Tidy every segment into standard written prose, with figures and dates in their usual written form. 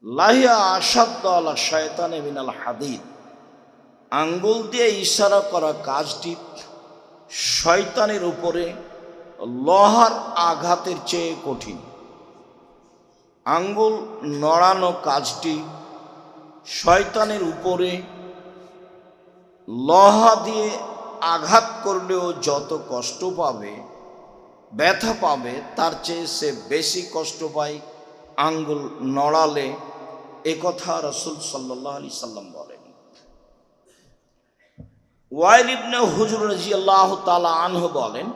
Lahia আসাদ্দ আলা শয়তানে মিনাল হাদিদ, আঙ্গুল দিয়ে ইশারা করা কাজটি শয়তানের উপরে লোহার আঘাতের চেয়ে কঠিন। আঙ্গুল নড়ানো কাজটি শয়তানের উপরে লোহা দিয়ে আঘাত করলেও যত কষ্ট পাবে, ব্যথা পাবে, তার চেয়ে সে বেশি কষ্ট পায় আঙ্গুল নড়ালে। এ কথা রাসূল সাল্লাল্লাহু আলাইহি সাল্লাম বলেন। ওয়াইল ইবনে হুজর রাদিয়াল্লাহু তাআলা আনহু বলেন,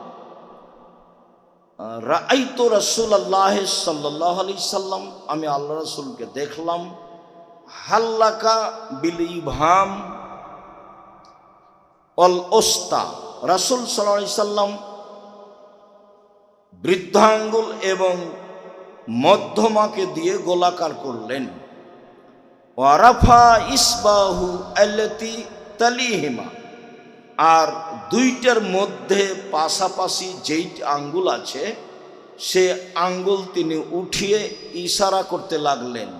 রাআইতু রাসূলুল্লাহ সাল্লাল্লাহু আলাইহি সাল্লাম, আমি আল্লাহ রাসূলকে দেখলাম, হাল্লাকা বিল ইবহাম অল ওস্তা, রাসূল সাল্লাল্লাহু আলাইহি সাল্লাম বৃদ্ধাঙ্গুল এবং মধ্যমাকে দিয়ে গোলাকার করলেন। ওয়ারাফা ইসবাহু আল্লাতি তালিহিমা, আর দুইটার মধ্যে পাশাপাশি যেই আঙ্গুল আছে সে আঙ্গুল তিনি উঠিয়ে ইশারা করতে লাগলেন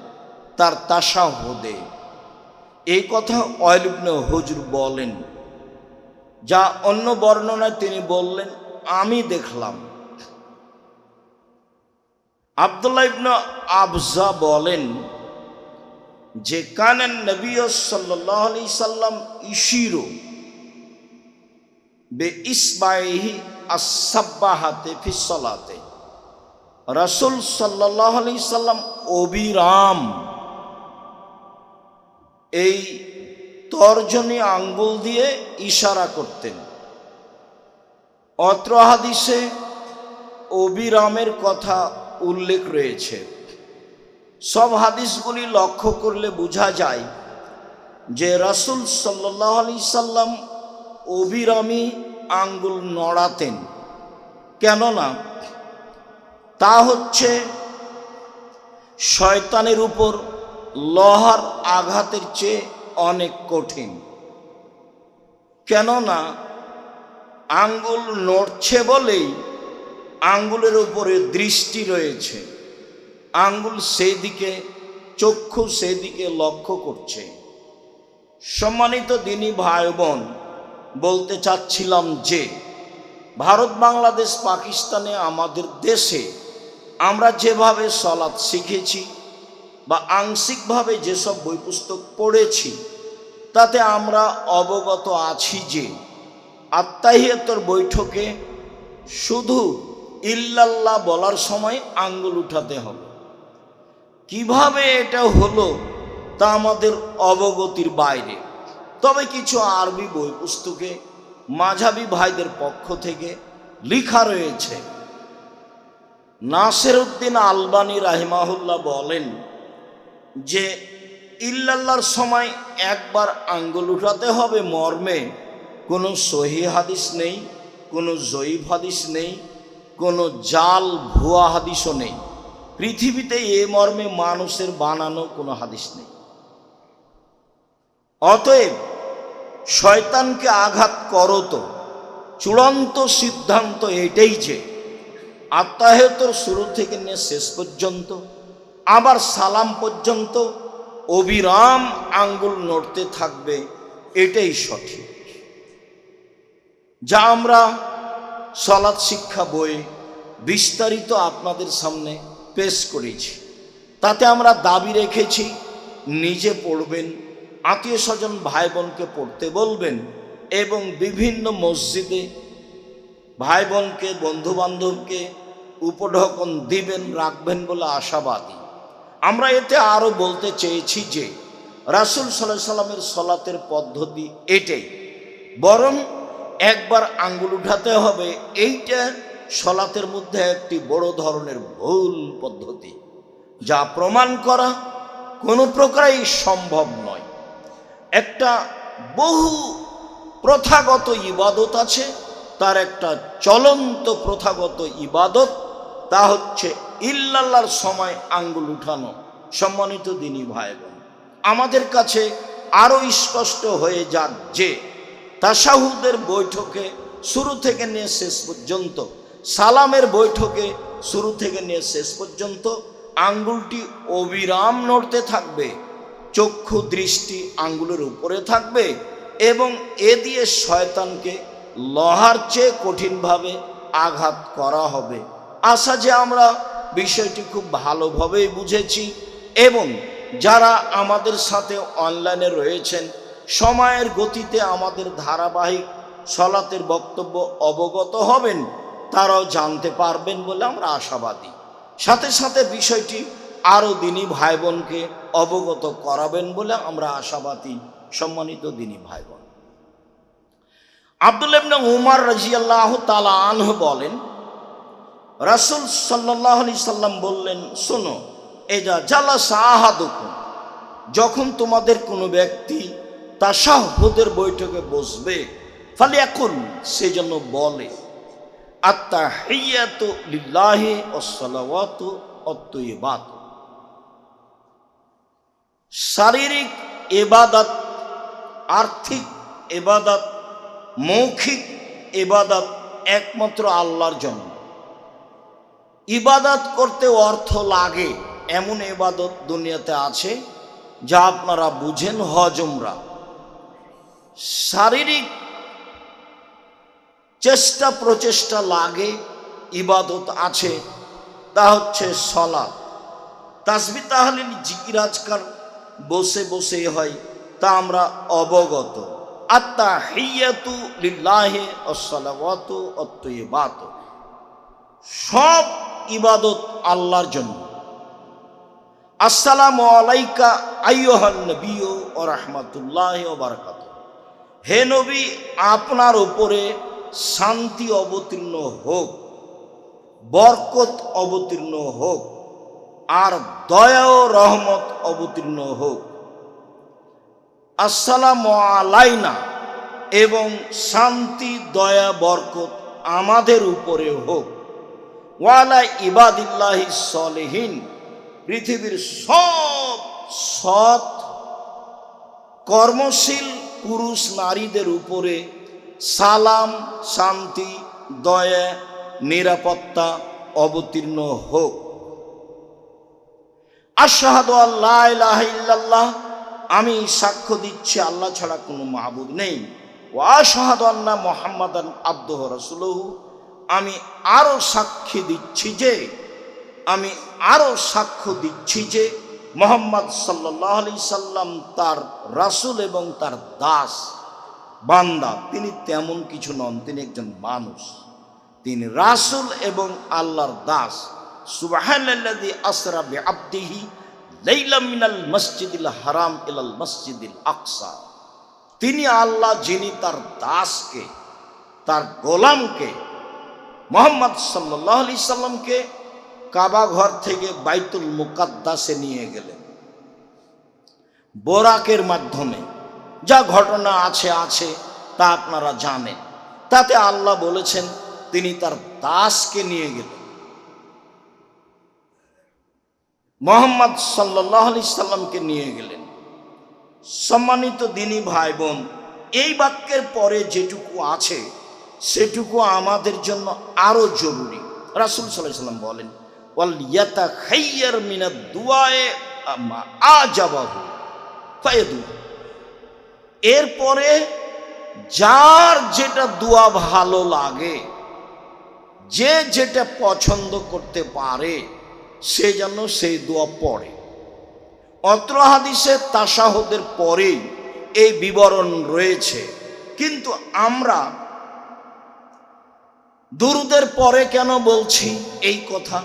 তার তাশাহুদে। এই কথা ওয়াইল ইবনে হুজর বলেন, যা অন্য বর্ণনায় তিনি বললেন আমি দেখলাম। আব্দুল্লাহ ইবনে আবজা বলেন যে কানান নবী সাল্লাল্লাহু আলাইহি সাল্লাম ইশিরু বে ইসবাইহি আস-সাব্বাহাতে ফিস সালাতে, রাসূল সাল্লাল্লাহু আলাইহি সাল্লাম অবিরাম এই তর্জনী আঙ্গুল দিয়ে ইশারা করতেন। অত্র হাদিসে অবিরামের কথা উল্লেখ রয়েছে। সব হাদিসগুলি লক্ষ্য করলে বোঝা যায় যে রাসূল সাল্লাল্লাহু আলাইহি সাল্লাম অবিরামী আঙ্গুল নড়াতেন। কেননা তা হচ্ছে শয়তানের উপর লোহার আঘাতের চেয়ে অনেক কঠিন। কেননা আঙ্গুল নড়ছে বলেই আঙ্গুলের উপরে দৃষ্টি রয়েছে, আঙ্গুল সেই দিকে, চক্ষু সেই দিকে লক্ষ্য করছে। সম্মানিত দিনী ভাই বোন, বলতে চাচ্ছিলাম যে ভারত, বাংলাদেশ, পাকিস্তানে, আমাদের দেশে আমরা যেভাবে সালাত শিখেছি বা আংশিকভাবে যেসব বই পুস্তক পড়েছি, তাতে আমরা অবগত আছি যে আত্তাহিয়াতুর বৈঠকে শুধু ইল্লাল্লাহ বলার সময় আঙ্গুল উঠাতে হবে। কিভাবে এটা হলো তা আমাদের অবগতির বাইরে। তবে কিছু আরবি বই পুস্তকে মাঝহাবি ভাইদের পক্ষ থেকে লেখা রয়েছে। নাসিরউদ্দিন আলবানী রাহিমাহুল্লাহ বলেন যে ইল্লাল্লাহর সময় একবার আঙ্গুল উঠাতে হবে মর্মে কোনো সহিহ হাদিস নেই, কোনো জয়ীফ হাদিস নেই, কোনো জাল ভুয়া হাদিসও নেই। পৃথিবীতে এ মর্মে মানুষের বানানো কোনো হাদিস নেই। অতএব শয়তানকে আঘাত করো তো চূড়ান্ত সিদ্ধান্ত এটাই যে আত্তাহিয়াতুর শুরু থেকে নিয়ে শেষ পর্যন্ত, আবার সালাম পর্যন্ত অবিরাম আঙ্গুল নড়তে থাকবে, এটাই সঠিক। যা আমরা সালাত শিক্ষা বই বিস্তারিত আপনাদের সামনে পেশ করেছি। তাতে আমরা দাবি রেখেছি নিজে পড়বেন, আত্মীয় স্বজন ভাই বোনকে পড়তে বলবেন এবং বিভিন্ন মসজিদে ভাই বোনকে, বন্ধু বান্ধবকে উপঢৌকন দিবেন, রাখবেন বলে আশাবাদী। আমরা এতে আরও বলতে চেয়েছি যে রাসূল সাল্লাল্লাহু আলাইহি সাল্লামের সালাতের পদ্ধতি এটাই, বরং একবার আঙ্গুল উঠাতে হবে, এইটা সালাতের মধ্যে একটি বড় ধরনের ভুল পদ্ধতি, যা প্রমাণ করা কোনো প্রকারেই সম্ভব নয়। একটা বহু প্রথাগত ইবাদত আছে, তার একটা চলন্ত প্রথাগত ইবাদত, তা হচ্ছে ইল্লাল্লাহর সময় আঙ্গুল উঠানো। সম্মানিত দিনী ভাই বোন, আমাদের কাছে আরও স্পষ্ট হয়ে যাক যে তাশাহুদের বৈঠকে শুরু থেকে নিয়ে শেষ পর্যন্ত, সালামের বৈঠকে শুরু থেকে নিয়ে শেষ পর্যন্ত আঙ্গুলটি অবিরাম নড়তে থাকবে, চক্ষু দৃষ্টি আঙ্গুলের উপরে থাকবে এবং এ দিয়ে শয়তানকে লোহার চেয়ে কঠিনভাবে আঘাত করা হবে। আশা যে আমরা বিষয়টি খুব ভালোভাবেই বুঝেছি এবং যারা আমাদের সাথে অনলাইনে রয়েছেন সময়ের গতিতে আমাদের ধারাবাহিক সলাতের বক্তব্য অবগত হবেন, তারাও জানতে পারবেন বলে আমরা আশাবাদী। সাথে সাথে বিষয়টি আরও দিনী ভাই বোনকে অবগত করাবেন বলে আমরা আশাবাদী। সম্মানিত দিনী ভাই বোন, আব্দুল্লাহ ইবনে উমর রাদিয়াল্লাহু তাআলা আনহু বলেন, রাসূল সাল্লাল্লাহু আলাইহি সাল্লাম বললেন, শোনো, এজা জালাসা আহাদুকুম, যখন তোমাদের কোনো ব্যক্তি তাশাহুদের বৈঠকে বসবে, ফালিয়াকুল, সেজন্য বলে, আত্তাহিয়াতু লিল্লাহি ওয়াসসালাওয়াতু ওয়াত-তাইয়্যিবাত। শারীরিক ইবাদত, আর্থিক ইবাদত, মৌখিক ইবাদত একমাত্র আল্লাহর জন্য। ইবাদত করতে অর্থ লাগে এমন ইবাদত দুনিয়াতে আছে যা আপনারা বুঝেন, হজ উমরা। শারীরিক চেষ্টা প্রচেষ্টা লাগে ইবাদত আছে, তা হচ্ছে সালাত। তাসবিহ তাহলিল জিকির আজকার বসে বসে হয়, তা আমরা অবগত। আত্তাহিয়াতু লিল্লাহি ওয়াসসালাওয়াতু ওয়াত-তাইয়্যিবাত, সব ইবাদত আল্লাহর জন্য। আসসালামু আলাইকা আইয়ুহান নবিয়্যু ওয়া রাহমাতুল্লাহি ওয়া বারাকাতুহু, হে নবী, আপনার উপরে শান্তি অবতীর্ণ হোক, বরকত অবতীর্ণ হোক, আর দয়া ও রহমত অবতীর্ণ হোক। আসসালামু আলাইনা, এবং শান্তি দয়া বরকত আমাদের উপরে হোক। ওয়ালা ইবাদিল্লাহি সলিহিন, পৃথিবীর সব সৎ কর্মশীল পুরুষ নারীদের উপরে সালাম, শান্তি, দয়া, নিরাপত্তা অবতীর্ণ হোক। আশহাদু আল্লা ইলাহা ইল্লাল্লাহ, আমি সাক্ষ্য দিচ্ছি আল্লাহ ছাড়া কোনো মাবুদ নেই। ওয়া আশহাদু আন্না মুহাম্মাদান আবদুহু ওয়া রাসূলুহু, আমি আরও সাক্ষ্য দিচ্ছি যে মুহাম্মদ সাল্লাল্লাহু আলাইহি সাল্লাম তার রাসূল এবং তার দাস বান্দা। তিনি তেমন কিছু নন, তিনি একজন মানুষ, তিনি রাসূল এবং আল্লাহর দাস। সুবহানাল্লাযী আসরা বিআবদিহি লাইলাম মিনাল মসজিদিল হারাম ইলাল মসজিদিল আকসা, তিনি আল্লাহ যিনি তার দাসকে, তার গোলামকে, মুহাম্মদ সাল্লাল্লাহু আলাইহি সাল্লামকে কাবা ঘর থেকে বাইতুল মুকাদ্দাসে নিয়ে গেলেন বোরাকের মাধ্যমে। যা ঘটনা আছে তা আপনারা জানেন। তাতে আল্লাহ বলেছেন তিনি তার দাসকে নিয়ে গেলেন। মুহাম্মদ সাল্লাল্লাহু আলাইহি সাল্লামকে নিয়ে গেলেন। সম্মানিত দিনী ভাই বোন, এই বাক্যের পরে যেটুকু আছে সেটুকু আমাদের জন্য আরো জরুরি। রাসূল সাল্লাল্লাহু আলাইহি সাল্লাম বলেন, ওয়াল ইয়াতাখাইয়ার মিনাদ দুআয়ে মা আজাবাহু ফায়াদু, এরপরে যার যেটা দোয়া ভালো লাগে, যে যেটা পছন্দ করতে পারে, সে যেন সেই দোয়া পড়ে। অত্র হাদিসে তাশাহুদের পরেই এই বিবরণ রয়েছে, কিন্তু আমরা দুরুদের পরে কেন বলছি এই কথা?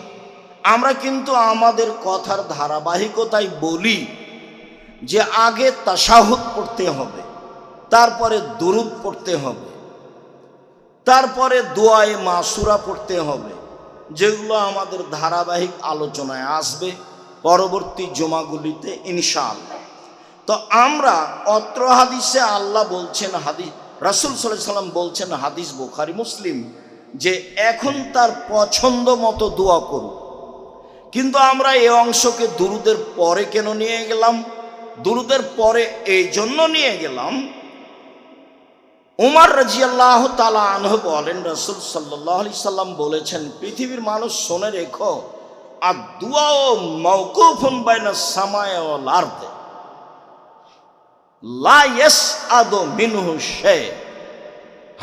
আমরা কিন্তু আমাদের কথার ধারাবাহিকতায় বলি যে আগে তাশাহুদ পড়তে হবে, তারপরে দুরুদ পড়তে হবে, তারপরে দোয়ায়ে মাসুরা পড়তে হবে, যেগুলো আমাদের ধারাবাহিক আলোচনায় আসবে পরবর্তী জুমাগুলিতে ইনশাআল্লাহ। তো আমরা অত্র হাদিসে আল্লাহ বলছেন, হাদিস রাসূল সাল্লাল্লাহু আলাইহি সাল্লাম বলছেন, হাদিস বুখারী মুসলিম, যে এখন তার পছন্দ মতো দোয়া করুন। কিন্তু আমরা এই অংশকে দুরুদের পরে কেন নিয়ে গেলাম? দুরুদের পরে এই জন্য নিয়ে গেলাম, উমর রাদিয়াল্লাহু তাআলা আনহু বলেন, রাসূল সাল্লাল্লাহু আলাইহি সাল্লাম বলেছেন, পৃথিবীর মানুষ শুনে রেখো, আর দুআও মাওকুফুন বাইনা সামাই ওয়াল আরদ লা ইয়াসআদু মিনহু শাই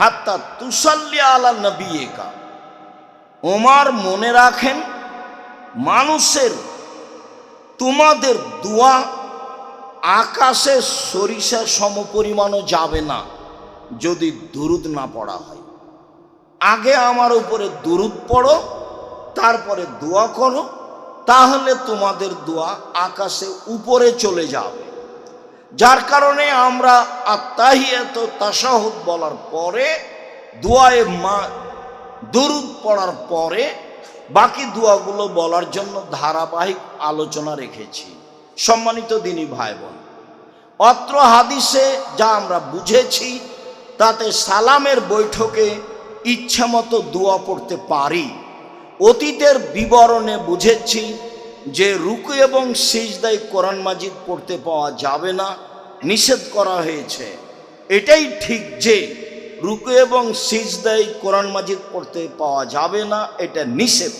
হাত্তা তুসাল্লি আলা নবিয়িকা। ওমর মনে রাখেন, মানুষের তোমাদের দোয়া আকাশে সরিষা সমপরিমাণও যাবে না যদি দুরুদ না পড়া হয়। আগে আমার উপরে দুরুদ পড়ো, তারপরে দোয়া করো, তাহলে তোমাদের দোয়া আকাশে উপরে চলে যাবে। যার কারণে আমরা আত্তাহিয়াত তাশাহুদ বলার পরে দোয়ায়ে দুরুদ পড়ার পরে বাকি দোয়াগুলো বলার জন্য ধারাবাহিক আলোচনা রেখেছি। সম্মানিত দিনী ভাই বোন, অত্র হাদিসে যা আমরা বুঝেছি তাতে সালামের বৈঠকে ইচ্ছামতো দোয়া পড়তে পারি। অতীতের বিবরণে বুঝেছি যে রুকু এবং সিজদায় কোরআন মাজিদ পড়তে পাওয়া যাবে না, নিষেধ করা হয়েছে। এটাই ঠিক যে রুকু এবং সিজদায় কোরআন মাজিদ পড়তে পাওয়া যাবে না, এটা নিষেধ।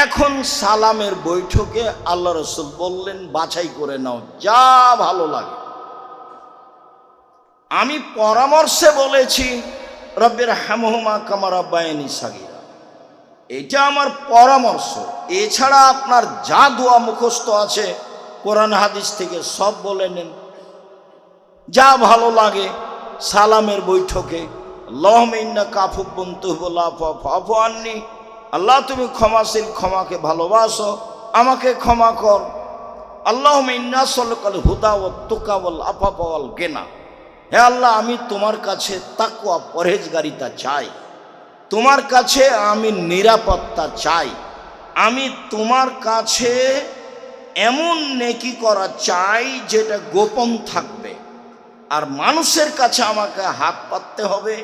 এখন সালামের বৈঠকে আল্লাহ রসুল বললেন, বাছাই করে নাও যা ভালো লাগে। আমি পরামর্শে বলেছি রব্বির হামহুমা কামা রাব্বায়ানি সাগীরা, এটা আমার পরামর্শ। এছাড়া আপনার যা দোয়া মুখস্থ আছে কোরআন হাদিস থেকে সব বলে নেন, যা ভালো লাগে। সালামের বৈঠকে আল্লাহুম্মা ইন্নাকা আফুউন তুহিব্বুল আফওয়া ফা'ফু আন্নী, আল্লাহ তুমি ক্ষমাশীল, ক্ষমাকে ভালোবাসো, আমাকে ক্ষমা কর। আল্লাহুম্মা ইন্না নাসআলুকাল হুদা ওয়াত তুকা ওয়াল আফাফা ওয়াল গিনা, হে আল্লাহ আমি তোমার কাছে তাকওয়া পরহেজগারিতা চাই, তোমার কাছে আমি নিরাপত্তা চাই, আমি তোমার কাছে এমন নেকি করা চাই যেটা গোপন থাকবে, আর মানুষের কাছে আমাকে হাত পাততে হবে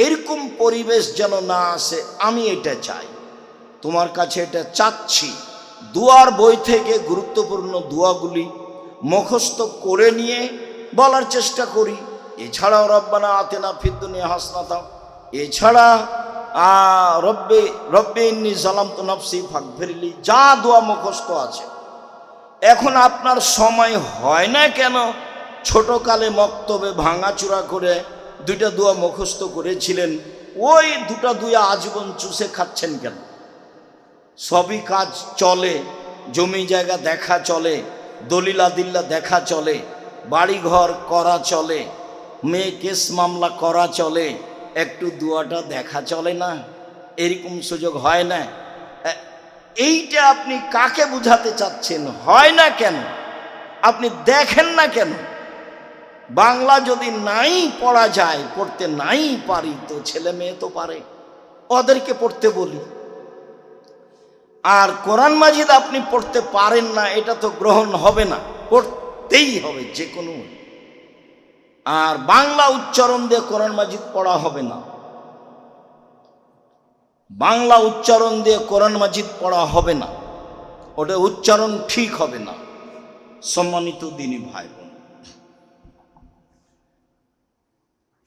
এরকম পরিবেশ যেন না আসে, আমি এটা চাই, তোমার কাছে এটা চাচ্ছি। দুয়ার বই থেকে গুরুত্বপূর্ণ দোয়াগুলি মুখস্থ করে নিয়ে বলার চেষ্টা করি। এছাড়াও রব্বানা আতিনা ফিদ দুনিয়া হাসনাতা, এছাড়া রব্বি ইন্নী যালামতু নাফসি ফাগফিরলি, যা দোয়া মুখস্থ আছে। এখন আপনার সময় হয় না কেন? ছোটকালে মক্তবে ভাঙাচুরা করে দুইটা দোয়া মুখস্থ করেছিলেন, ওই দুটা দুয়া আজীবন চুষে খাচ্ছেন কেন? সবই কাজ চলে, জমি জায়গা দেখা চলে, দলিল আদিল্লা দেখা চলে, বাড়িঘর করা চলে, মেয়ে কেস মামলা করা চলে, একটু দুয়াটা দেখা চলে না? এরকম সুযোগ হয় না? এইটা আপনি কাকে বুঝাতে চাচ্ছেন? হয় না কেন? আপনি দেখেন না কেন? বাংলা যদি নাই পড়া যায়, পড়তে নাই পারি, তো ছেলে মেয়ে তো পারে, ওদেরকে পড়তে বলি। আর কোরআন মাজিদ আপনি পড়তে পারেন না, এটা তো গ্রহণ হবে না, পড়তেই হবে যে কোনো। আর বাংলা উচ্চারণ দিয়ে কোরআন মাজিদ পড়া হবে না, বাংলা উচ্চারণ দিয়ে কোরআন মাজিদ পড়া হবে না, ওটা উচ্চারণ ঠিক হবে না। সম্মানিত দিনী ভাই বোন,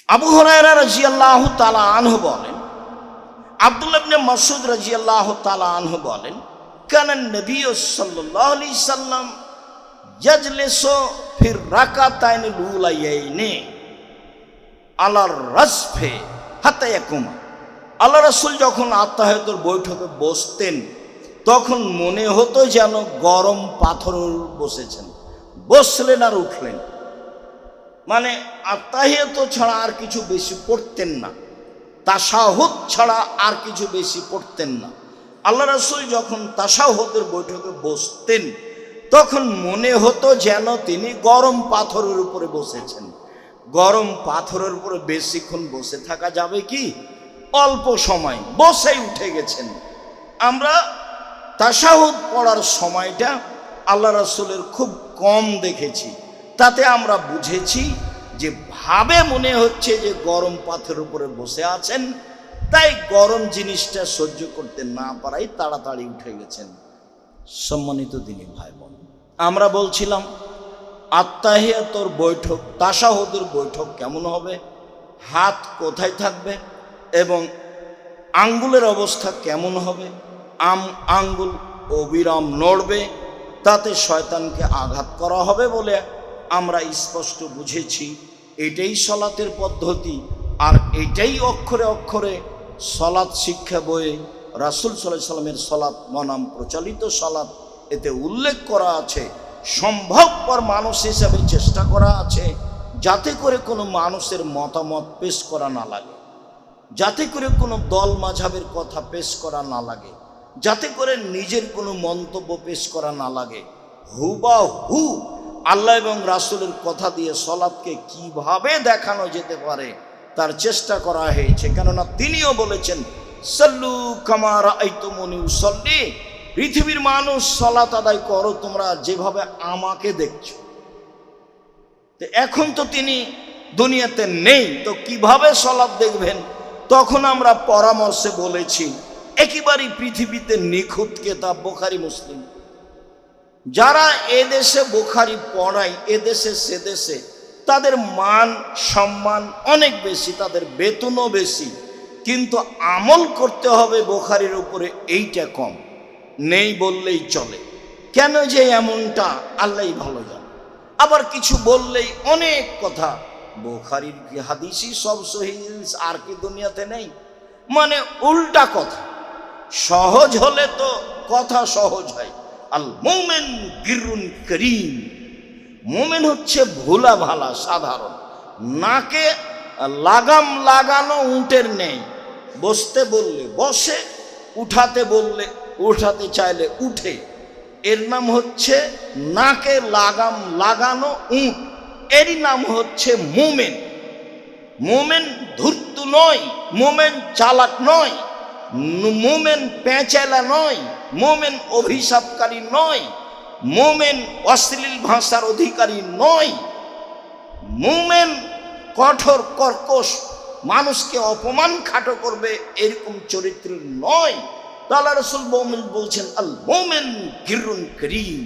আবু হুরায়রা রাদিয়াল্লাহু তাআলা আনহু বলেন, আব্দুল্লাহ ইবনে মাসউদ রাদিয়াল্লাহু তাআলা আনহু বলেন, কানান নবী সাল্লাল্লাহু আলাইহি সাল্লাম ইয়াজলিসু ফির রাকাতাইনিল উলাইয়াইনি আলার রাসফে হাত্তা ইয়াকুমা। আল্লাহ রাসূল যখন আত্তাহিয়াতুর বৈঠকে বসতেন তখন মনে হতো যেন গরম পাথরের বসেছেন, বসলেন আর উঠলেন। মানে আত্তাহিয়াত ছাড়া আর কিছু বেশি পড়তেন না, তাশাহুদ ছাড়া আর কিছু বেশি পড়তেন না। আল্লাহ রাসূল যখন তাশাহুদের বৈঠকে বসতেন তখন মনে হতো যেন তিনি গরম পাথরের উপরে বসেছেন। গরম পাথরের উপরে বেশিক্ষণ বসে থাকা যাবে কি? অল্প সময় বসেই উঠে গেছেন। আমরা তাশাহুদ পড়ার সময়টা আল্লাহ রাসূলের খুব কম দেখেছি, তাতে আমরা বুঝেছি যে ভাবে মনে হচ্ছে যে গরম পাথরের উপরে বসে আছেন, তাই গরম জিনিসটা সহ্য করতে না পারাই তাড়াতাড়ি উঠে গেছেন। সম্মানিত দিনী ভাই বোন, আমরা বলছিলাম আত্তাহিয়াতুর বৈঠক, তাশাহুদের বৈঠক কেমন হবে, হাত কোথায় থাকবে এবং আঙ্গুলের অবস্থা কেমন হবে, আঙ্গুল অবিরাম নড়বে, তাতে শয়তানকে আঘাত করা হবে বলে আমরা স্পষ্ট বুঝেছি। এটাই সলাতের পদ্ধতি, আর এটাই অক্ষরে অক্ষরে সলাৎ শিক্ষা বইয়ে রাসূল সাল্লাল্লাহু আলাইহি সাল্লামের সলাৎ বনাম প্রচলিত সলাৎ এতে উল্লেখ করা আছে। সম্ভবপর মানুষ হিসাবে চেষ্টা করা আছে যাতে করে কোনো মানুষের মতামত পেশ করা না লাগে, যাতে করে কোনো দল মাঝাবের কথা পেশ করা না লাগে, যাতে করে নিজের কোনো মন্তব্য পেশ করা না লাগে। হুবাহু আল্লাহ এবং রাসূলের কথা দিয়ে সলাৎকে কিভাবে দেখানো যেতে পারে তার চেষ্টা করা হয়েছে। কেননা তিনিও বলেছেন, সাল্লু কামা রাআইতুমুনি উসাল্লি, পৃথিবীর মানুষ সলাত আদায় করো তোমরা যেভাবে আমাকে দেখছো। তো এখন তো তিনি দুনিয়াতে নেই, তো কিভাবে সলাত দেখবেন? তখন আমরা পরামর্শে বলেছি একেবারেই পৃথিবীতে নিখুঁত কেতাব বুখারী মুসলিম। যারা এদেশে বুখারী পড়ায় এদেশে সেদেশে, তাদের মান সম্মান অনেক বেশি, তাদের বেতনও বেশি, কিন্তু আমল করতে হবে বুখারীর উপরে এইটা কম, নেই বললেই চলে। কেন যে এমনটা আল্লাহই ভালো জানে। আবার কিছু বললেই অনেক কথা, বুখারীর কি হাদিসই সব সহিহ আর কি দুনিয়াতে নেই, মানে উল্টা কথা। সহজ হলে তো কথা সহজ হয়। আল মুমিন গিরুন করিম, মুমিন হচ্ছে ভোলা ভালা সাধারণ, নাকে লাগাম লাগানো উটের নেই, বসতে বললে বসে, উঠাতে বললে উঠাতে চাইলে উঠে। এর নাম হচ্ছে নাকে লাগাম লাগানো উট, এরই নাম হচ্ছে মুমিন। মুমিন ধূর্ত নয়, মুমিন চালাক নয়, মুমিন পেঁচালা নয়, মুমিন অভিশাপকারী নয়, মুমিন অশ্লীল ভাষার অধিকারী নয়, মুমিন কঠোর কর্কশ মানুষকে অপমান খাটো করবে এরকম চরিত্রের নয়। আল্লাহ রাসূল মুমিন বলছেন আল মুমিন গিরুন করিম,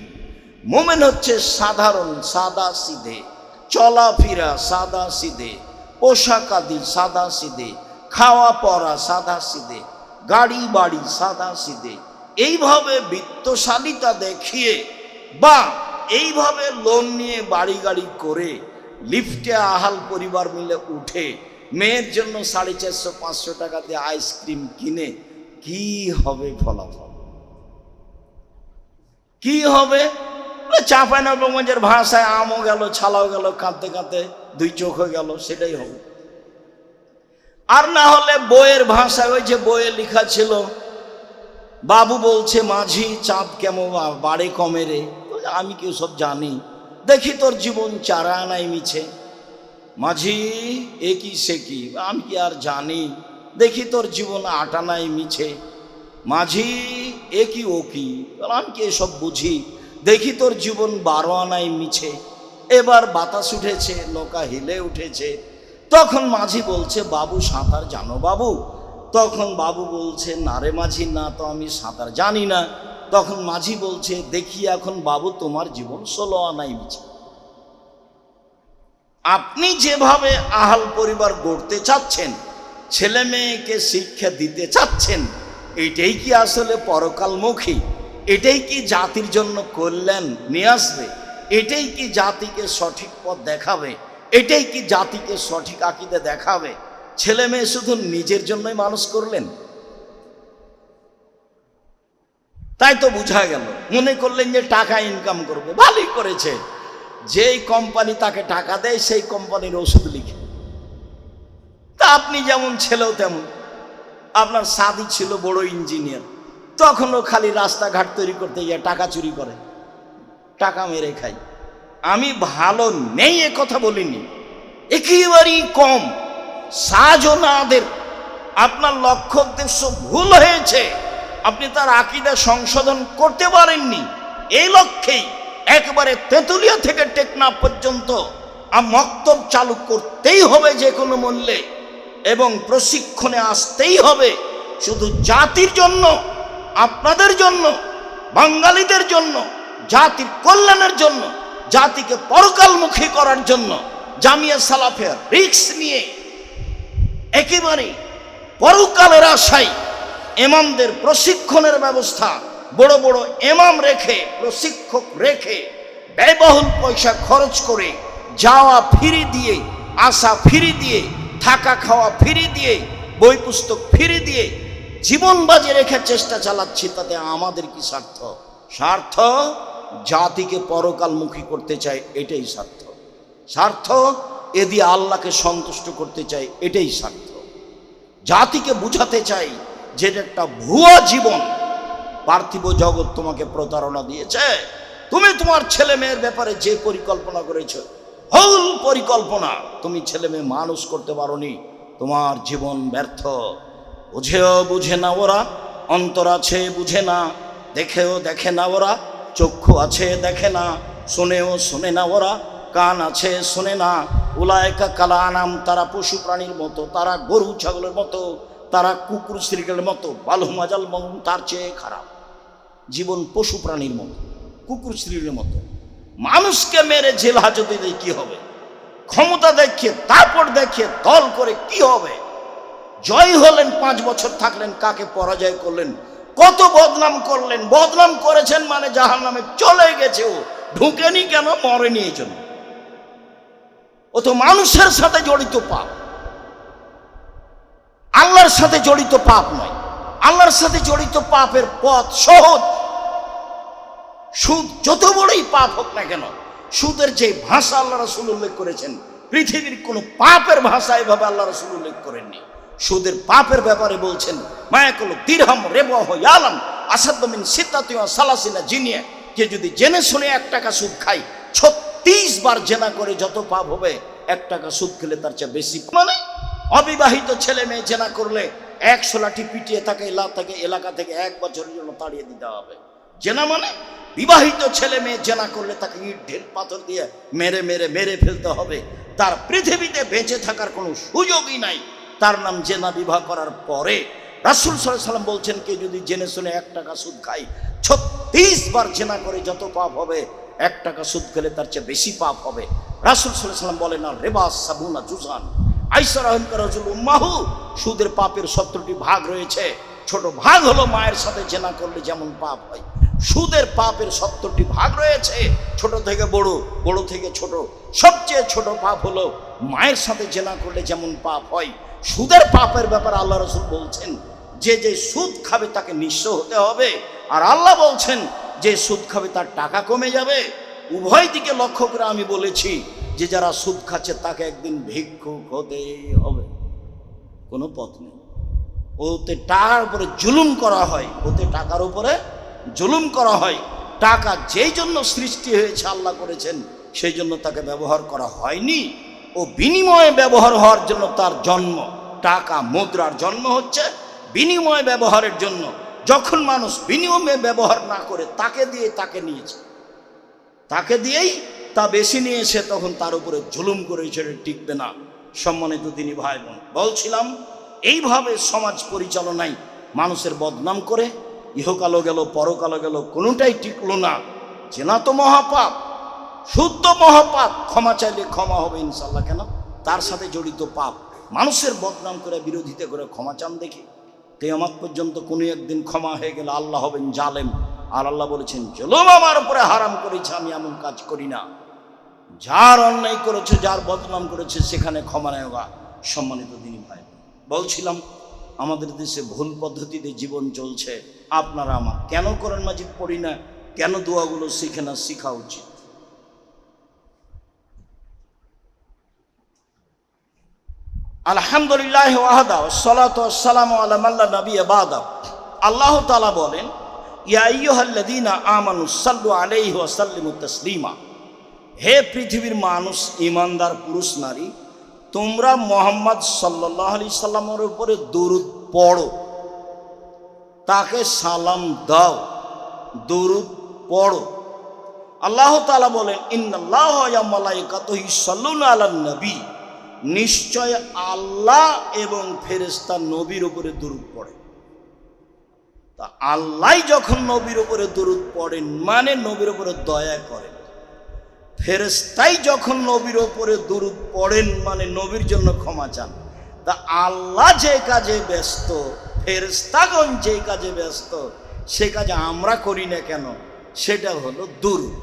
মুমিন হচ্ছে সাধারণ সাদা সিধে, চলাফেরা সাদা সিধে, পোশাক আদি সাদা সিধে, খাওয়া পরা সাদা সিধে, গাড়ি বাড়ি সাদা সিধে। এইভাবে বিত্তশালিতা দেখিয়ে বা এইভাবে লোন নিয়ে বাড়ি গাড়ি করে লিফটে আহাল পরিবার মিলে উঠে মেয়ের জন্য 450-500 টাকা দিয়ে আইসক্রিম কিনে কি হবে ফলাফল? কি হবে? চাঁপাইনবাবগঞ্জের ভাষায় আমও গেল, ছালাও গেল, কাঁদতে কাঁদতে 2 চোখ হয়ে গেল, সেটাই হবে। আর না হলে বইয়ের ভাষায়, ওই যে বইয়ে লেখা ছিল, বাবু বলছে মাঝি চাঁদ কেমন বাড়ে কমে রে, আমি কেউ সব জানি, দেখি তোর জীবন চারা আনাই মিছে। মাঝি এ কি সে কি, আমি কি আর জানি, দেখি তোর জীবন আটানাই মিছে। মাঝি এ কি ও কি, আমি কি এসব বুঝি, দেখি তোর জীবন 12 আনাই মিছে। এবার বাতাস উঠেছে, নৌকা হিলে উঠেছে। তখন মাঝি বলছে, বাবু সাঁতার জানো বাবু? তখন বাবু বলছে, না রে মাঝি, না তো আমি সাঁতার জানি না। তখন মাঝি বলছে, দেখি এখন বাবু তোমার জীবন 16 আনাই মিছে। আপনি যেভাবে আহাল পরিবার গড়তে চাচ্ছেন, ছেলে মেয়েকে শিক্ষা দিতে চাচ্ছেন, এটাই কি আসলে পরকালমুখী? এটাই কি জাতির জন্য কল্যাণ নিয়ে আসবে? এটাই কি জাতিকে সঠিক পথ দেখাবে? এটাই কি জাতিকে সঠিক আকীদা দেখাবে? ছেলে মেয়ে শুধু নিজের জন্যই মানুষ করলেন, তাই তো বোঝা গেল। মনে করলেন যে টাকা ইনকাম করবে, ভালোই করেছে। যেই কোম্পানি তাকে টাকা দেয় সেই কোম্পানির ওষুধ লিখে। তা আপনি যেমন ছেলেও তেমন। আপনার সাদি ছিল বড় ইঞ্জিনিয়ার, তখনও খালি রাস্তাঘাট তৈরি করতে গিয়ে টাকা চুরি করে, টাকা মেরে খাই। আমি ভালো নেই এ কথা বলিনি, একেবারেই কম। সাজনাদের আপনার লক্ষ্য উদ্দেশ্য ভুল হয়েছে, আপনি তার আকীদা সংশোধন করতে পারেননি। এই লক্ষ্যেই একবারে তেঁতুলিয়া থেকে টেকনাফ পর্যন্ত মক্তব চালু করতেই হবে যে কোনো মূল্যে, এবং প্রশিক্ষণে আসতেই হবে, শুধু জাতির জন্য, আপনাদের জন্য, বাঙালিদের জন্য, জাতির কল্যাণের জন্য, জাতিকে পরকালমুখী করার জন্য। জামিয়া সালাফিয়া রিস্ক নিয়ে একেবারে পরকালের আশায় ইমামদের প্রশিক্ষণের ব্যবস্থা বড় বড় ইমাম রেখে, প্রশিক্ষক রেখে, ব্যয়বহুল পয়সা খরচ করে, যাওয়া ফিরি দিয়ে, আসা ফিরি দিয়ে, থাকা খাওয়া ফিরি দিয়ে, বই পুস্তক ফিরি দিয়ে জীবন বাজি রেখে চেষ্টা চালাচ্ছি, তাতে আমাদের কি স্বার্থ? স্বার্থ জাতিকে পরকালমুখী করতে চাই, এটাই স্বার্থ। স্বার্থ এ দিয়ে আল্লাহকে সন্তুষ্ট করতে চাই, এটাই স্বার্থ। জাতিকে বুঝাতে চাই যে এটা একটা ভুয়া জীবন। পার্থিব জগৎ তোমাকে প্রতারণা দিয়েছে। তুমি তোমার ছেলে মেয়ের ব্যাপারে যে পরিকল্পনা করেছো, ভুল পরিকল্পনা। তুমি ছেলে মেয়ে মানুষ করতে পারোনি, তোমার জীবন ব্যর্থ। বুঝেও বুঝে না ওরা, অন্তর আছে বুঝে না, দেখেও দেখে না ওরা, চক্ষু আছে দেখে না, শোনেও শোনে না ওরা, কান আছে শোনে না। উলায়কা কালা নাম, তারা পশু প্রাণীর মতো, তারা গরু ছাগলের মতো, তারা কুকুর শ্রীকের মতো, বালুমাজাল মন, তার চেয়ে খারাপ। জীবন পশু প্রাণীর মতো, কুকুর শ্রীর মতো। মানুষকে মেরে জেল হাজতে দিয়ে কি হবে? ক্ষমতা দেখিয়ে, তারপর দেখিয়ে দল করে কি হবে? জয় হলেন, 5 বছর থাকলেন, কাকে পরাজয় করলেন, কত বদনাম করলেন। বদনাম করেছেন মানে জাহান্নামে চলে গেছে। ও ঢুকেনি কেন? মরেনি এই জন্য। ও তো মানুষের সাথে জড়িত পাপ, আল্লাহর সাথে জড়িত পাপ নয়। আল্লাহর সাথে জড়িত পাপের পথ সহজ। সুদ যত বড়ই পাপ হোক না কেন, সুদের যে ভাষা আল্লাহ রাসূল উল্লেখ করেছেন, পৃথিবীর কোনো পাপের ভাষা এভাবে আল্লাহ রাসূল উল্লেখ করেননি। সুদের পাপের ব্যাপারে বলছেন, মায়াকুল দিরহাম রেবাহ ইয়ালাম আসাদ্দু মিন সিত্তাতি ওয়া সালাসিনা জিনিয়া। যে যদি জেনে শুনে 1 টাকা সুদ খায়, 36 বার জেনা করে যত পাপ হবে, 1 টাকা সুদ খেলে তার চেয়ে বেশি। মানে অবিবাহিত ছেলে মেয়ে জেনা করলে 100 লাঠি পিটিয়ে তাকে এলাকা থেকে 1 বছরের জন্য তাড়িয়ে দিতে হবে। জেনা মানে বিবাহিত ছেলে মেয়ে জেনা করলে তাকে ইট ঢেল পাথর দিয়ে মেরে মেরে মেরে ফেলতে হবে। তার পৃথিবীতে বেঁচে থাকার কোনো সুযোগই নাই। তার নাম জেনা। বিবাহ করার পরে রাসূল সাল্লাল্লাহু আলাইহি ওয়াসাল্লাম বলছেন, কে যদি জেনে শুনে 1 টাকা সুদ খায়, 36 বার জেনা করে যত পাপ হবে, 1 টাকা সুদ খেলে তার চেয়ে বেশি পাপ হবে। রাসূল সাল্লাল্লাহু আলাইহি ওয়াসাল্লাম বলেন, আর রিবা সাবুনা জুজান। আয়েশা রাদিয়াল্লাহু রাজুল উম্মাহু, সুদের পাপের 70টি ভাগ রয়েছে। ছোট ভাগ হলো মায়ের সাথে জেনা করলে যেমন পাপ হয়। সুদের পাপের 70টি ভাগ রয়েছে, ছোট থেকে বড়, বড় থেকে ছোট। সবচেয়ে ছোট পাপ হলো মায়ের সাথে জেনা করলে যেমন পাপ হয়। সুদের পাপের ব্যাপারে আল্লাহ রাসূল বলছেন, যে যে সুদ খাবে তাকে নিঃস্ব হতে হবে। আর আল্লাহ বলছেন, যে সুদ খাবে তার টাকা কমে যাবে। উভয় দিকে লক্ষ্য করে আমি বলেছি যে যারা সুদ খাচ্ছে তাকে একদিন ভিক্ষুক হতে হবে, কোনো পথ নেই। ওতে টাকার উপরে জুলুম করা হয়, ওতে টাকার উপরে জুলুম করা হয়। টাকা যেই জন্য সৃষ্টি হয়েছে, আল্লাহ করেছেন, সেই জন্য তাকে ব্যবহার করা হয়নি। ও বিনিময়ে ব্যবহার হওয়ার জন্য তার জন্ম। টাকা মুদ্রার জন্ম হচ্ছে বিনিময় ব্যবহারের জন্য। যখন মানুষ বিনিময়ে ব্যবহার না করে তাকে দিয়ে তাকে নিয়েছে, তাকে দিয়েই তা বেশি নিয়েছে, তখন তার উপরে জুলুম করেছে, টিকবে না। সম্মানিত দিনী ভাই বোন, বলছিলাম এইভাবে সমাজ পরিচালনায় মানুষের বদনাম করে ইহকালও গেল, পরকালও গেল, কোনোটাই টিকলো না। জেনা তো মহাপাপ, শুদ্ধ মহাপাপ। ক্ষমা চাইলে ক্ষমা হবে ইনশাল্লাহ। কেন? তার সাথে জড়িত পাপ। মানুষের বদনাম করে, বিরোধিতা করে ক্ষমা চান দেখি। কিয়ামত পর্যন্ত কোনো একদিন ক্ষমা হয়ে গেলে আল্লাহ হবেন জালেম। আর আল্লাহ বলেছেন, জুলুম আমার উপরে হারাম করেছে, আমি এমন কাজ করি না। যার অন্যায় করেছে, যার বদনাম করেছে, সেখানে ক্ষমা নেই হোগা। সম্মানিত দিনী ভাই, বলছিলাম আমাদের দেশে ভুল পদ্ধতিতে জীবন চলছে। আপনারা আমার কেন কোরআন মাজিদ পড়ি না, কেন দোয়াগুলো শিখে না? শিখা উচিত। আলহামদুলিল্লাহ ওয়াহদা ওয়াসসালাতু ওয়াসসালামু আলা মান লা নাবিয়্যা বাদা। আল্লাহ তাআলা বলেন, ইয়া আইয়ুহাল্লাযীনা আমানু সাল্লু আলাইহি ওয়া সাল্লিমু তাসলিমা। হে পৃথিবীর মানুষ, ঈমানদার পুরুষ নারী, তোমরা মুহাম্মদ সাল্লাল্লাহু আলাইহি সাল্লামের উপরে দরুদ পড়ো, তাকে সালাম দাও, দরুদ পড়ো। আল্লাহ তাআলা বলেন, ইন্নাল্লাহা ওয়া মালাইকাতুহু ইউসাল্লুনা আলান নবী। নিশ্চয় আল্লাহ এবং ফেরেশতা নবীর উপরে দরুদ পড়ে। তা আল্লাহ যখন নবীর উপরে দরুদ পড়েন, মানে নবীর উপরে দয়া করেন। ফেরেশতাই যখন নবীর উপরে দরুদ পড়েন, মানে নবীর জন্য ক্ষমা চান। তা আল্লাহ যে কাজে ব্যস্ত, ফেরেশতাগণ যে কাজে ব্যস্ত, সে কাজ আমরা করি না কেন? সেটা হলো দুরূদ।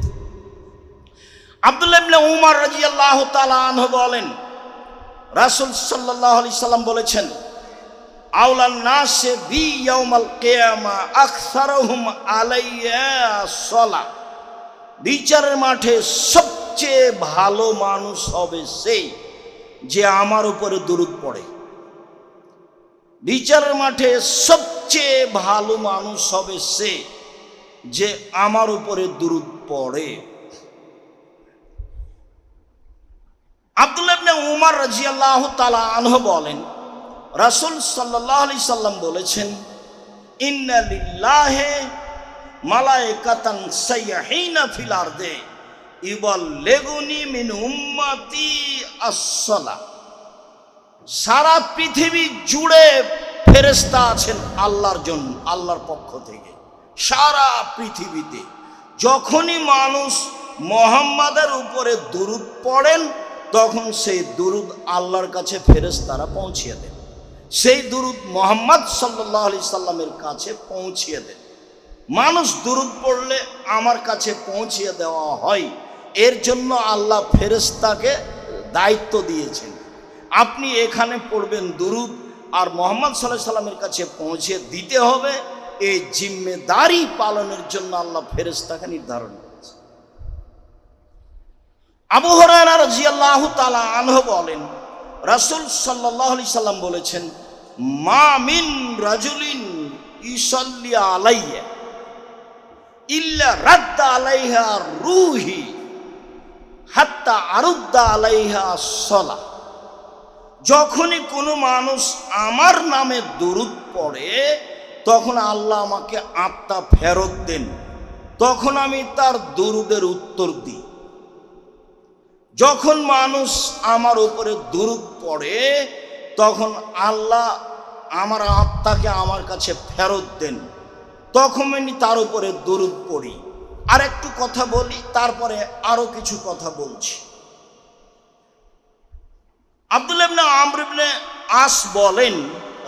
আব্দুল্লাহ ইবনে উমর রাদিয়াল্লাহু তাআলা আনহু বলেন, রাসূল সাল্লাল্লাহু আলাইহি সাল্লাম বলেছেন, আওলান নাসে বি ইয়াউমাল কিয়ামা আকসারুহুম আলাইয়া সালাহ। বিচারের মাঠে সবচেয়ে ভালো মানুষ হবে সেই যে আমার উপরে দুরূদ পড়ে। বিচারের মাঠে সবচেয়ে ভালো মানুষ হবে সে যে আমার উপরে দুরূদ পড়ে। আব্দুল্লাহ ইবনে উমর রাদিয়াল্লাহু তাআলা আনহু বলেন, রাসূল সাল্লাল্লাহু আলাইহি সাল্লাম বলেছেন, ইন্না লিল্লাহি মালায়েকাতান সাইয়্যিহিনা ফিল আরদে ইবাল্লিগুনি মিন উম্মতি আস-সালাহ। সারা পৃথিবী জুড়ে ফেরেশতা আছেন আল্লাহর জন্য, আল্লাহর পক্ষ থেকে। সারা পৃথিবীতে যখনই মানুষ মুহাম্মাদের উপরে দুরূদ পড়েন, তখন সেই দুরূদ আল্লাহর কাছে ফেরেশতারা পৌঁছিয়ে দেন। সেই দুরূদ মুহাম্মদ সাল্লাল্লাহু আলাইহি সাল্লামের কাছে পৌঁছিয়ে দেন। মানুষ দুরূদ পড়লে আমার কাছে পৌঁছিয়ে দেওয়া হয়, এর জন্য আল্লাহ ফেরেশতাকে দায়িত্ব দিয়েছেন। আপনি এখানে পড়বেন দুরূদ, আর মুহাম্মদ সাল্লাল্লাহু আলাইহি সাল্লামের কাছে পৌঁছে দিতে হবে। এই জিম্মেদারি পালনের জন্য আল্লাহ ফেরেশতাকে নির্ধারণ করেছে। আবু হুরায়রা রাদিয়াল্লাহু তাআলা আনহু বলেন, রাসূল সাল্লাল্লাহু আলাইহি সাল্লাম বলেছেন, মা মিন রাজুলিন ইসাল্লি আলাইয়া ইল্লা রাদ্দা আলাইহা রূহি হাত্তা আরুদ্দা আলাইহা সালাহ। যখনই কোনো মানুষ আমার নামে দুরূদ পড়ে, তখন আল্লাহ আমাকে আত্মা ফেরত দেন, তখন আমি তার দুরূদের উত্তর দিই। যখন মানুষ আমার উপরে দুরূদ পড়ে, তখন আল্লাহ আমার আত্মাকে আমার কাছে ফেরত দেন, তখন আমি তার উপরে দুরূদ পড়ি। আর একটু কথা বলি, তারপরে আরো কিছু কথা বলছি। আব্দুল্লাহ ইবনে আমর ইবনে আস বলেন,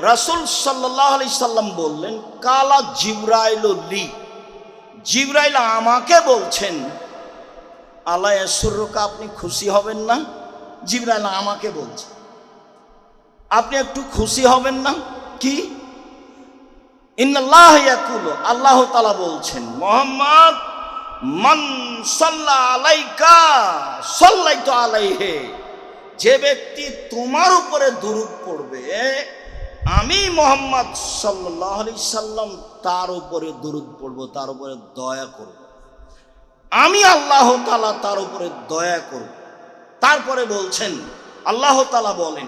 রাসূল সাল্লাল্লাহু আলাইহি সাল্লাম বললেন, কালা জিবরাইলু লি, জিবরাইল আমাকে বলছেন, আল্লাহ ইয়াসুরুকা, আপনি খুশি হবেন না? জিবরাইল আমাকে বলছে, আপনি একটু খুশি হবেন না? কি? ইন্নাল্লাহ ইয়াকুলু, আল্লাহ তাআলা বলছেন, মুহাম্মদ মান সাল্লা আলাইকা সাল্লাইতু আলাইহি, যে ব্যক্তি তোমার উপরে দুরূদ পড়বে, আমি মুহাম্মদ সাল্লাল্লাহু আলাইহি সাল্লাম তার উপরে দুরূদ পড়ব, তার উপরে দয়া করব। আমি আল্লাহ তাআলা তার উপরে দয়া করব। তারপরে বলছেন, আল্লাহ তাআলা বলেন,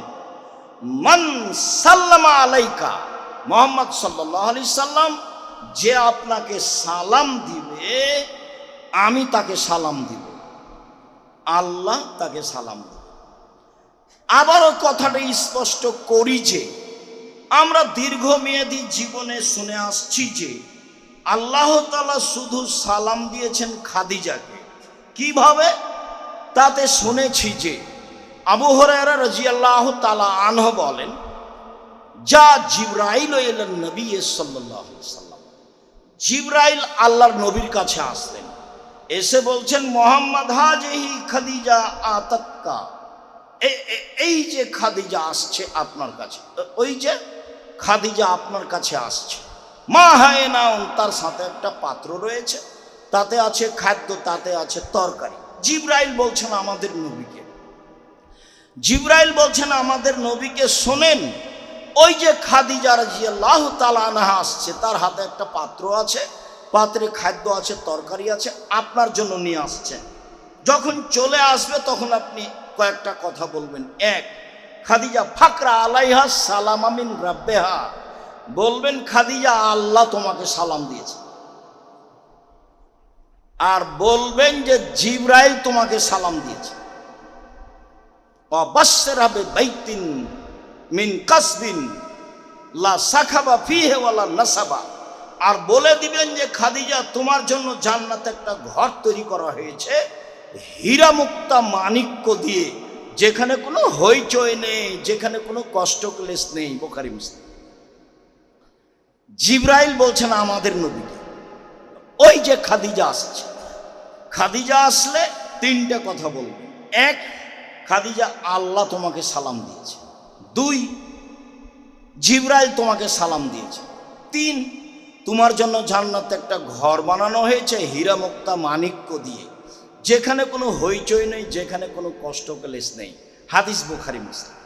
মান সাল্লামা আলাইকা, মুহাম্মদ সাল্লাল্লাহু আলাইহি সাল্লাম যে আপনাকে সালাম দিবে, আমি তাকে সালাম দিব, আল্লাহ তাকে সালাম দিবে। আবারও কথাটা স্পষ্ট করি যে আমরা দীর্ঘমেয়াদী জীবনে শুনে আসছি যে আল্লাহ তাআলা শুধু সালাম দিয়েছেন খাদিজাকে। কিভাবে? তাতে শুনেছি যে আবু হুরায়রা রাদিয়াল্লাহু তাআলা আনহু বলেন, যা জিবরাইল ইলান নবী সাল্লাল্লাহু আলাইহি সাল্লাম, জিবরাইল আল্লাহর নবীর কাছে আসলেন, এসে বলছেন, মুহাম্মদ হাজিহি খাদিজা আতাতকা, এই যে খাদিজা আসছে আপনার কাছে, ওই যে খাদিজা আপনার কাছে আসছে, মা হায়নাউন, তার সাথে একটা পাত্র রয়েছে, তাতে আছে খাদ্য, তাতে আছে তরকারি। জিবরাইল বলছেন আমাদের নবীকে, জিবরাইল বলছেন আমাদের নবীকে, শোনেন, ওই যে খাদিজা রাদিয়াল্লাহু তাআলা আনহা আসছে, তার হাতে একটা পাত্র আছে, পাত্রে খাদ্য আছে, তরকারি আছে, আপনার জন্য নিয়ে আসছে। যখন চলে আসবে তখন আপনি কয়েকটা কথা বলবেন। এক, খাদিজা ফাকরা আলাইহা সালাম মিন রাব্বিহা, বলবেন খাদিজা আল্লাহ তোমাকে সালাম দিয়েছে। আর বলবেন যে জিবরাইল তোমাকে সালাম দিয়েছে। ওয়াবাশশিরহা বিবাইতিন মিন কাসবিন লা সাখাবা ফিহি ওয়ালা নাসাবা, আর বলে দিবেন যে খাদিজা তোমার জন্য জান্নাতে একটা ঘর তৈরি করা হয়েছে হীরা মুক্তা মাণিক্য দিয়ে, যেখানে কোনো হইচই নেই, যেখানে কোনো কষ্ট ক্লেশ নেই। বুখারী মুসলিম। জিবরাইল বলছেন আমাদের নবীকে, ওই যে খাদিজা আসছে, খাদিজা আসলে তিনটে কথা বলবে। এক, খাদিজা আল্লাহ তোমাকে সালাম দিয়েছে। দুই, জিবরাইল তোমাকে সালাম দিয়েছে। তিন, তোমার জন্য জান্নাতে একটা ঘর বানানো হয়েছে হীরা মুক্তা মাণিক্য দিয়ে, যেখানে কোনো হইচই নেই, যেখানে কোনো কষ্ট ক্লেশ নেই। হাদিস বুখারী মুসলিম।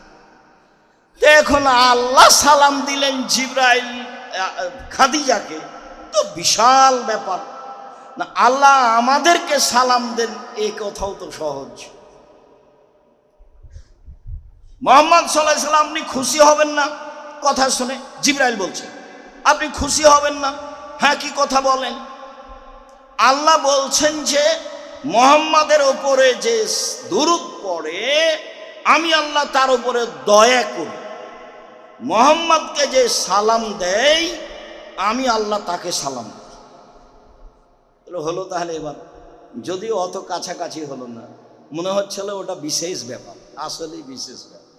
তো এখন আল্লাহ সালাম দিলেন জিবরাইল খাদিজাকে, তো বিশাল ব্যাপার না। আল্লাহ আমাদেরকে সালাম দেন, এই কথাও তো সহজ। মুহাম্মদ সাল্লাল্লাহু আলাইহি ওয়াসাল্লাম, আপনি খুশি হবেন না কথা শুনে? জিবরাইল বলছে আপনি খুশি হবেন না? হ্যাঁ, কি কথা বলেন? আল্লাহ বলছেন যে মুহাম্মাদের ওপরে যে দুরূদ পড়ে, আমি আল্লাহ তার উপরে দয়া করি। মুহাম্মদকে যে সালাম দেয়, আমি আল্লাহ তাকে সালাম দিই। হলো তাহলে এবার, যদিও অত কাছাকাছি হলো না, মনে হচ্ছিল ওটা বিশেষ ব্যাপার, আসলেই বিশেষ ব্যাপার।